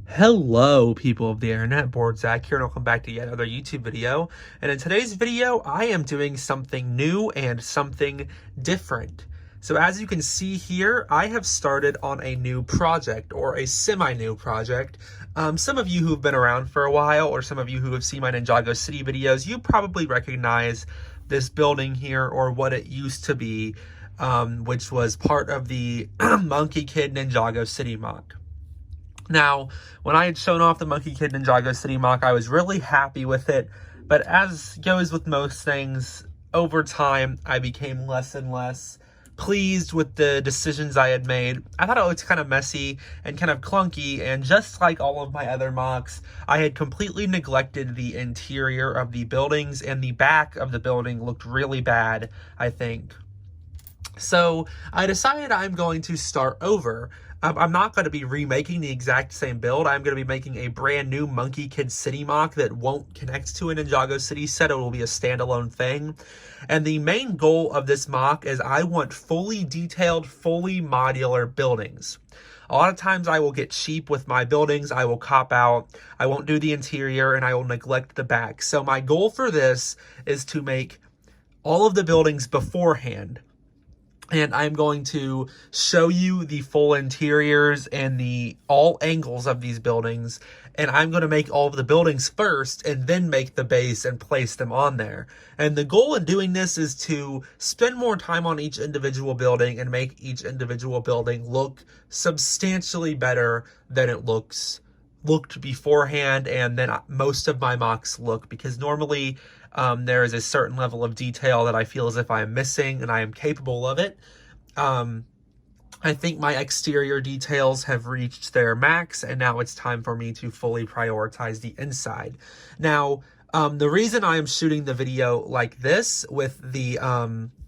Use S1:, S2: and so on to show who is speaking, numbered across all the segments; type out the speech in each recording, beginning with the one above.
S1: Hello, people of the internet. Board Zach here, and welcome back to yet another YouTube video. And in today's video, I am doing something new and something different. So as you can see here, I have started on a new project, or a semi-new project. Some of you who've been around for a while, or some of you who have seen my Ninjago City videos, you probably recognize this building here, or what it used to be, which was part of the Monkey Kid Ninjago City MOC. Now, when I had shown off the Monkey Kid Ninjago City MOC, I was really happy with it, but as goes with most things, over time, I became less and less pleased with the decisions I had made. I thought it looked kind of messy and kind of clunky, and just like all of my other MOCs, I had completely neglected the interior of the buildings, and the back of the building looked really bad, I think. So I decided I'm going to start over. I'm not going to be remaking the exact same build. I'm going to be making a brand new Monkey Kid City MOC that won't connect to a Ninjago City set. It will be a standalone thing. And the main goal of this MOC is I want fully detailed, fully modular buildings. A lot of times I will get cheap with my buildings. I will cop out. I won't do the interior, and I will neglect the back. So my goal for this is to make all of the buildings beforehand. And I'm going to show you the full interiors and all angles of these buildings. And I'm going to make all of the buildings first and then make the base and place them on there. And the goal in doing this is to spend more time on each individual building and make each individual building look substantially better than it looked beforehand, and then most of my MOCs look, because normally there is a certain level of detail that I feel as if I am missing, and I am capable of it. I think my exterior details have reached their max, and now it's time for me to fully prioritize the inside. Now, the reason I am shooting the video like this with the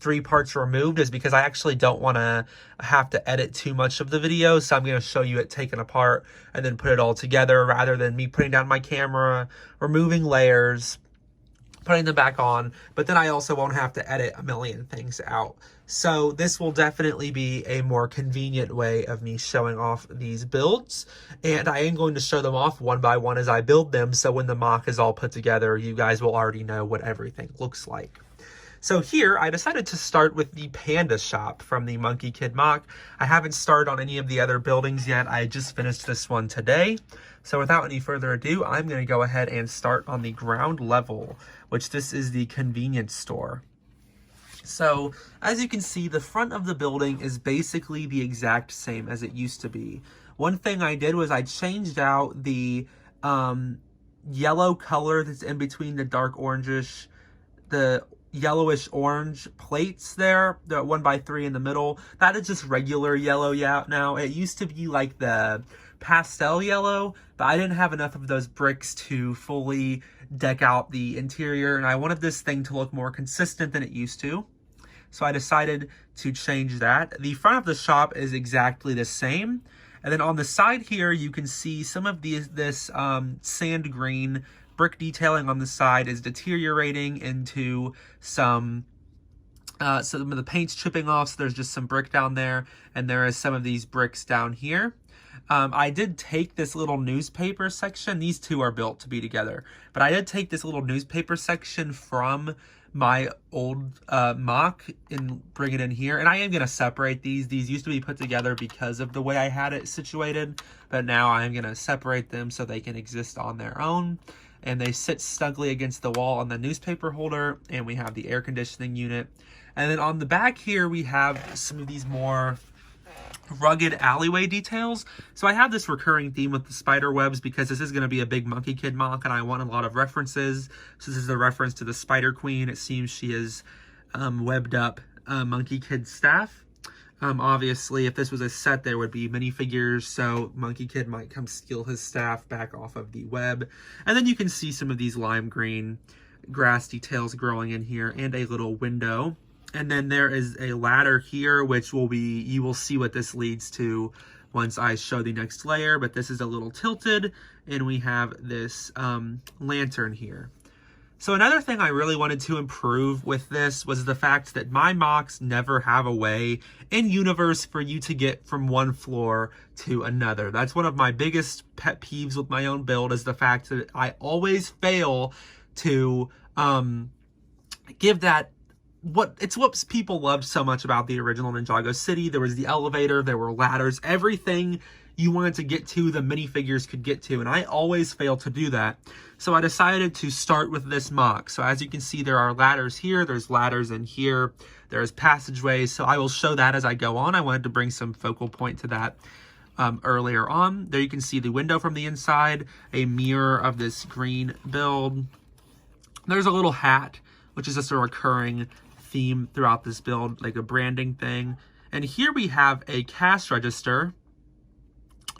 S1: 3 parts removed is because I actually don't want to have to edit too much of the video. So I'm going to show you it taken apart and then put it all together, rather than me putting down my camera, removing layers, putting them back on. But then I also won't have to edit a million things out. So this will definitely be a more convenient way of me showing off these builds. And I am going to show them off one by one as I build them. So when the MOC is all put together, you guys will already know what everything looks like. So here, I decided to start with the Panda shop from the Monkey Kid MOC. I haven't started on any of the other buildings yet. I just finished this one today. So without any further ado, I'm going to go ahead and start on the ground level, which this is the convenience store. So as you can see, the front of the building is basically the exact same as it used to be. One thing I did was I changed out the yellow color that's in between the dark orangish, the yellowish orange plates there, the 1x3 in the middle. That is just regular yellow now. It used to be like the pastel yellow, but I didn't have enough of those bricks to fully deck out the interior, and I wanted this thing to look more consistent than it used to. So I decided to change that. The front of the shop is exactly the same. And then on the side here, you can see some of this sand green brick detailing on the side is deteriorating into some of the paint's chipping off. So there's just some brick down there, and there is some of these bricks down here. I did take this little newspaper section. These two are built to be together, but I did take this little newspaper section from my old MOC and bring it in here. And I am going to separate these. These used to be put together because of the way I had it situated, but now I'm going to separate them so they can exist on their own. And they sit snugly against the wall on the newspaper holder, and we have the air conditioning unit. And then on the back here, we have some of these more rugged alleyway details. So I have this recurring theme with the spider webs because this is going to be a big Monkey Kid MOC, and I want a lot of references. So this is a reference to the Spider Queen. It seems she has webbed up Monkey Kid staff. Obviously, if this was a set, there would be minifigures, so Monkey Kid might come steal his staff back off of the web. And then you can see some of these lime green grass details growing in here, and a little window. And then there is a ladder here, which you will see what this leads to once I show the next layer, but this is a little tilted, and we have this lantern here. So another thing I really wanted to improve with this was the fact that my MOCs never have a way in universe for you to get from one floor to another. That's one of my biggest pet peeves with my own build, is the fact that I always fail to give that what people loved so much about the original Ninjago City. There was the elevator, there were ladders, everything you wanted to get to, the minifigures could get to, and I always fail to do that. So I decided to start with this MOC. So as you can see, there are ladders here, there's ladders in here, there's passageways, so I will show that as I go on. I wanted to bring some focal point to that earlier on. There you can see the window from the inside, a mirror of this green build. There's a little hat, which is just a recurring theme throughout this build, like a branding thing. And here we have a cash register,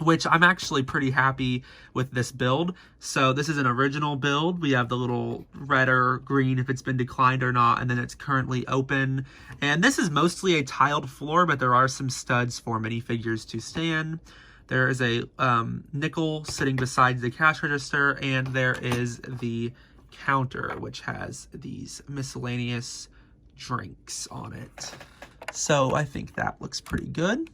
S1: which I'm actually pretty happy with this build. So this is an original build. We have the little red or green if it's been declined or not, and then it's currently open. And this is mostly a tiled floor, but there are some studs for minifigures to stand. There is a nickel sitting beside the cash register, and there is the counter, which has these miscellaneous drinks on it. So I think that looks pretty good.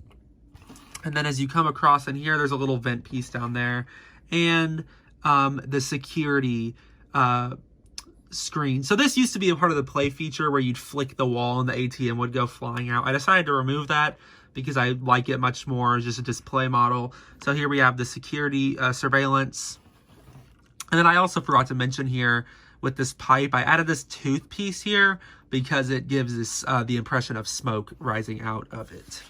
S1: And then as you come across in here, there's a little vent piece down there, and the security screen. So this used to be a part of the play feature where you'd flick the wall and the ATM would go flying out. I decided to remove that because I like it much more as just a display model. So here we have the security surveillance. And then I also forgot to mention here with this pipe, I added this tooth piece here because it gives this the impression of smoke rising out of it.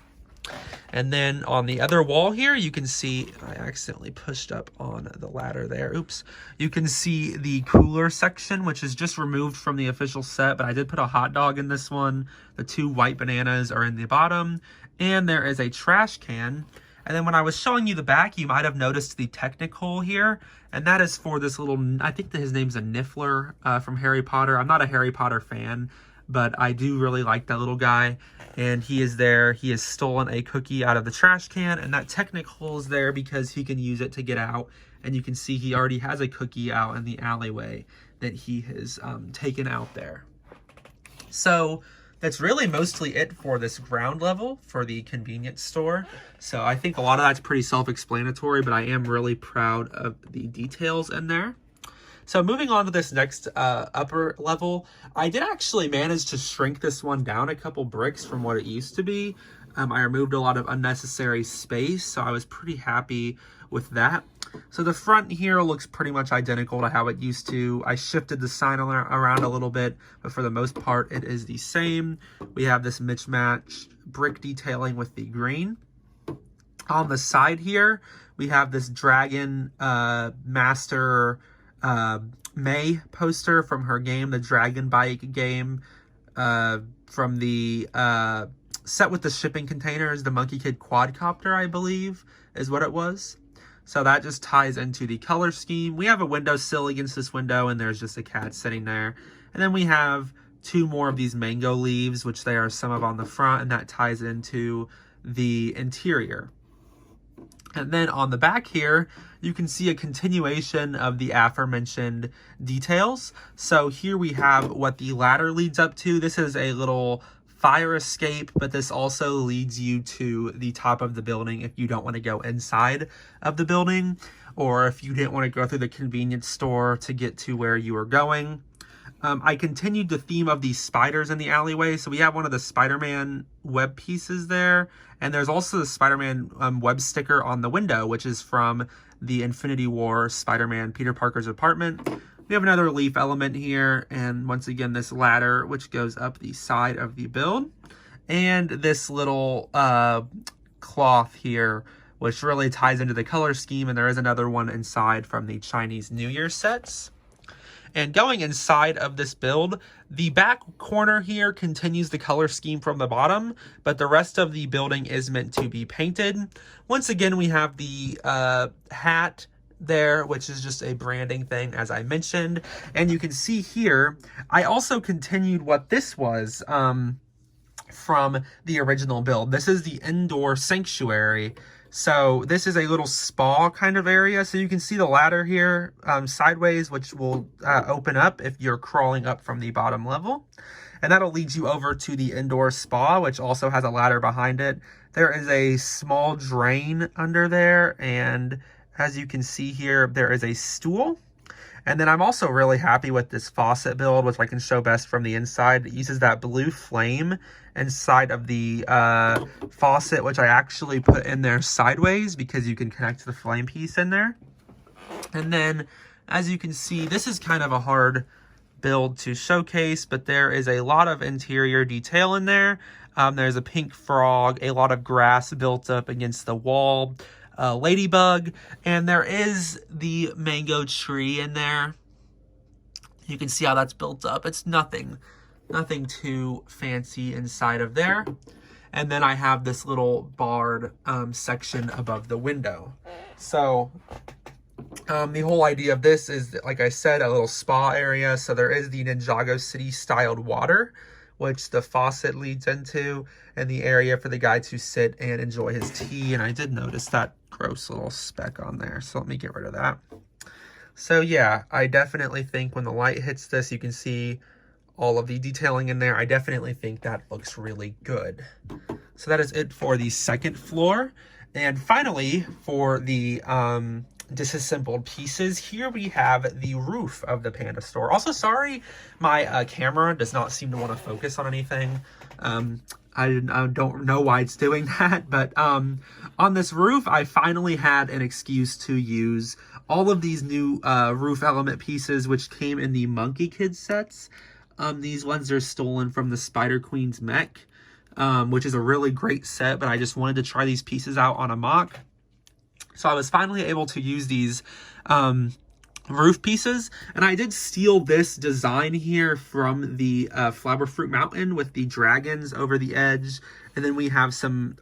S1: And then on the other wall here, you can see, I accidentally pushed up on the ladder there. Oops. You can see the cooler section, which is just removed from the official set, but I did put a hot dog in this one. The 2 white bananas are in the bottom, and there is a trash can. And then when I was showing you the back, you might have noticed the technical here, and that is for this little, I think that his name's a Niffler from Harry Potter. I'm not a Harry Potter fan, but I do really like that little guy. And he is there. He has stolen a cookie out of the trash can, and that technical is there because he can use it to get out. And you can see he already has a cookie out in the alleyway that he has taken out there. So that's really mostly it for this ground level for the convenience store. So I think a lot of that's pretty self-explanatory, but I am really proud of the details in there. So moving on to this next upper level, I did actually manage to shrink this one down a couple bricks from what it used to be. I removed a lot of unnecessary space, so I was pretty happy with that. So the front here looks pretty much identical to how it used to. I shifted the sign around a little bit, but for the most part, it is the same. We have this mismatched brick detailing with the green. On the side here, we have this Dragon Master May poster from her game, the Dragon Bike game, from the set with the shipping containers, the Monkey Kid quadcopter, I believe, is what it was. So that just ties into the color scheme. We have a windowsill against this window, and there's just a cat sitting there. And then we have 2 more of these mango leaves, which there are some of on the front, and that ties into the interior. And then on the back here, you can see a continuation of the aforementioned details. So here we have what the ladder leads up to. This is a little fire escape, but this also leads you to the top of the building if you don't want to go inside of the building, or if you didn't want to go through the convenience store to get to where you were going. I continued the theme of these spiders in the alleyway. So we have one of the Spider-Man web pieces there. And there's also the Spider-Man web sticker on the window, which is from the Infinity War Spider-Man Peter Parker's apartment. We have another leaf element here. And once again, this ladder, which goes up the side of the build. And this little cloth here, which really ties into the color scheme. And there is another one inside from the Chinese New Year sets. And going inside of this build, the back corner here continues the color scheme from the bottom, but the rest of the building is meant to be painted. Once again, we have the hat there, which is just a branding thing, as I mentioned. And you can see here, I also continued what this was from the original build. This is the indoor sanctuary. So this is a little spa kind of area. So you can see the ladder here sideways, which will open up if you're crawling up from the bottom level. And that'll lead you over to the indoor spa, which also has a ladder behind it. There is a small drain under there. And as you can see here, there is a stool. And then I'm also really happy with this faucet build, which I can show best from the inside. It uses that blue flame inside of the faucet, which I actually put in there sideways because you can connect the flame piece in there. And then, as you can see, this is kind of a hard build to showcase, but there is a lot of interior detail in there. There's a pink frog, a lot of grass built up against the wall, ladybug, and there is the mango tree in there. You can see how that's built up. It's nothing too fancy inside of there. And then I have this little barred section above the window. So the whole idea of this is, like I said, a little spa area. So there is the Ninjago City styled water, which the faucet leads into, and the area for the guy to sit and enjoy his tea. And I did notice that gross little speck on there, so let me get rid of that. So yeah, I definitely think when the light hits this, you can see all of the detailing in there. I definitely think that looks really good. So that is it for the second floor. And finally, for the disassembled pieces, here we have the roof of the Panda store. Also, sorry, my camera does not seem to want to focus on anything. I don't know why it's doing that, but on this roof, I finally had an excuse to use all of these new roof element pieces, which came in the Monkie Kids sets. These ones are stolen from the Spider Queen's mech, which is a really great set, but I just wanted to try these pieces out on a MOC. So I was finally able to use these roof pieces, and I did steal this design here from the Flower Fruit Mountain with the dragons over the edge, and then we have some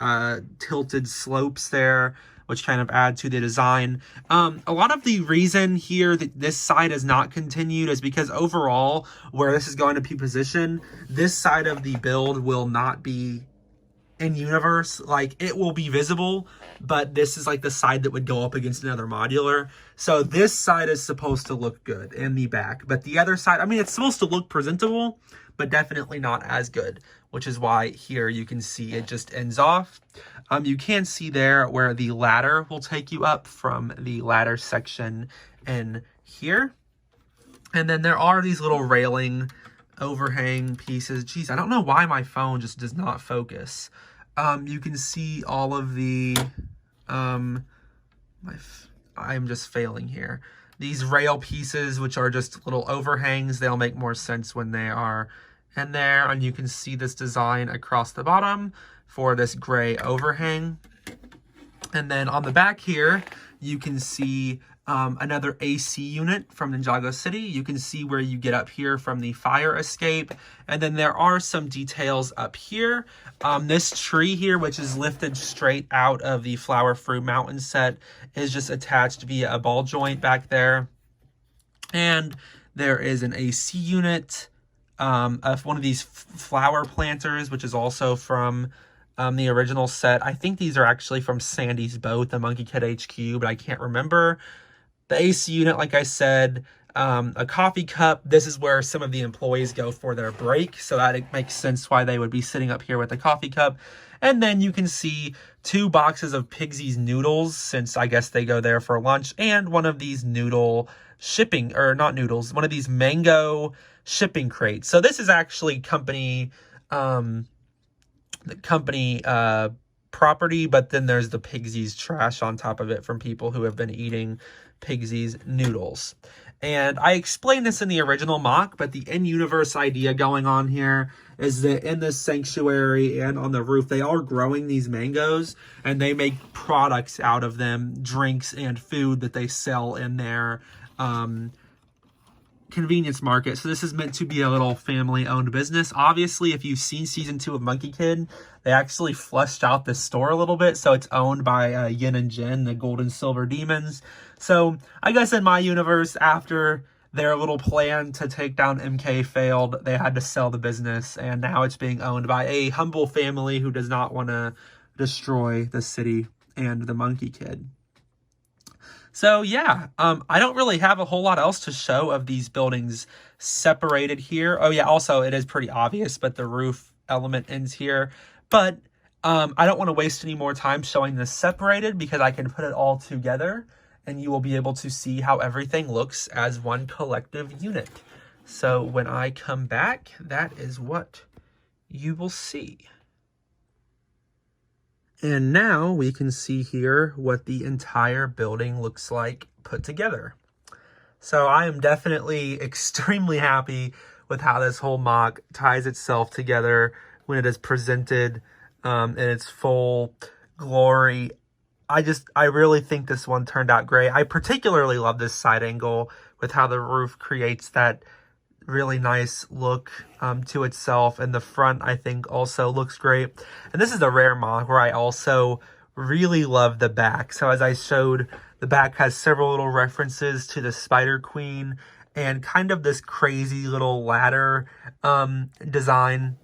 S1: tilted slopes there, which kind of add to the design. A lot of the reason here that this side is not continued is because overall, where this is going to be positioned, this side of the build will not be in universe. Like, it will be visible, but this is like the side that would go up against another modular. So this side is supposed to look good in the back, but the other side, I mean, it's supposed to look presentable, but definitely not as good, which is why here you can see it just ends off. You can see there where the ladder will take you up from the ladder section in here. And then there are these little railing overhang pieces. Geez, I don't know why my phone just does not focus. You can see all of the, I'm just failing here. These rail pieces, which are just little overhangs, they'll make more sense when they are in there. And you can see this design across the bottom for this gray overhang. And then on the back here, you can see another AC unit from Ninjago City. You can see where you get up here from the fire escape. And then there are some details up here. This tree here, which is lifted straight out of the Flower Fruit Mountain set, is just attached via a ball joint back there. And there is an AC unit of one of these flower planters, which is also from the original set. I think these are actually from Sandy's boat, the Monkie Kid HQ, but I can't remember. The AC unit, like I said, a coffee cup. This is where some of the employees go for their break, so that it makes sense why they would be sitting up here with a coffee cup. And then you can see 2 boxes of Pigsy's noodles, since I guess they go there for lunch, and one of these noodle shipping, or not noodles, one of these mango shipping crates. So this is actually company property, but then there's the Pigsy's trash on top of it from people who have been eating Pigsy's noodles. And I explained this in the original MOC, but the in-universe idea going on here is that in this sanctuary and on the roof, they are growing these mangoes, and they make products out of them, drinks and food that they sell in their convenience market. So this is meant to be a little family-owned business. Obviously, if you've seen season 2 of Monkie Kid, they actually fleshed out this store a little bit, so it's owned by Yin and Jin, the gold and silver demons. So I guess in my universe, after their little plan to take down MK failed, they had to sell the business, and now it's being owned by a humble family who does not want to destroy the city and the Monkey Kid. So yeah, I don't really have a whole lot else to show of these buildings separated here. Oh yeah, also it is pretty obvious, but the roof element ends here. But I don't want to waste any more time showing this separated because I can put it all together and you will be able to see how everything looks as one collective unit. So when I come back, that is what you will see. And now we can see here what the entire building looks like put together. So I am definitely extremely happy with how this whole MOC ties itself together when it is presented in its full glory. I really think this one turned out great. I particularly love this side angle with how the roof creates that really nice look to itself, and the front I think also looks great. And this is a rare MOC where I also really love the back. So as I showed, the back has several little references to the Spider Queen and kind of this crazy little ladder design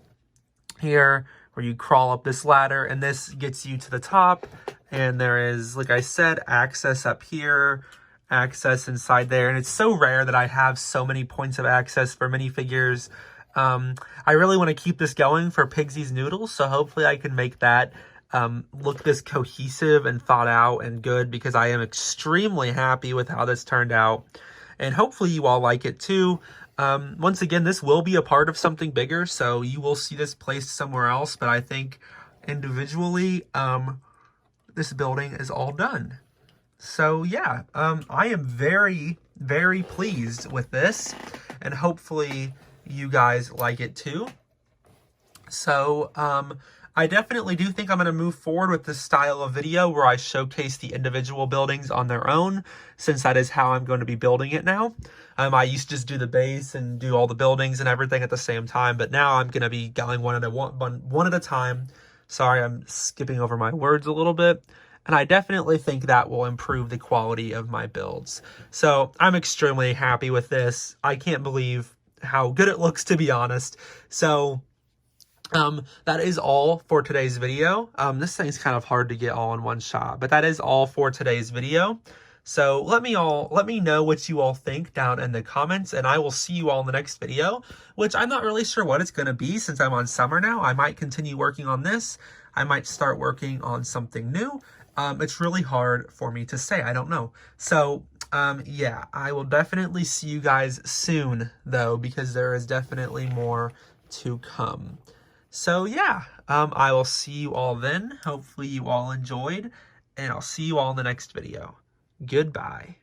S1: here where you crawl up this ladder and this gets you to the top, and there is, like I said, access up here, access inside there. And it's so rare that I have so many points of access for minifigures. I really want to keep this going for Pigsy's Noodles, so hopefully I can make that look this cohesive and thought out and good, because I am extremely happy with how this turned out, and hopefully you all like it too. Once again, this will be a part of something bigger, so you will see this placed somewhere else, but I think individually this building is all done. So yeah, I am very, very pleased with this, and hopefully you guys like it too. So I definitely do think I'm going to move forward with this style of video where I showcase the individual buildings on their own, since that is how I'm going to be building it now. I used to just do the base and do all the buildings and everything at the same time, but now I'm going to be going one at a time. Sorry, I'm skipping over my words a little bit. And I definitely think that will improve the quality of my builds. So I'm extremely happy with this. I can't believe how good it looks, to be honest. So that is all for today's video. This thing's kind of hard to get all in one shot, but that is all for today's video. So let me know what you all think down in the comments, and I will see you all in the next video, which I'm not really sure what it's going to be since I'm on summer now. I might continue working on this. I might start working on something new. It's really hard for me to say. I don't know. So, yeah, I will definitely see you guys soon, though, because there is definitely more to come. So, yeah, I will see you all then. Hopefully you all enjoyed, and I'll see you all in the next video. Goodbye.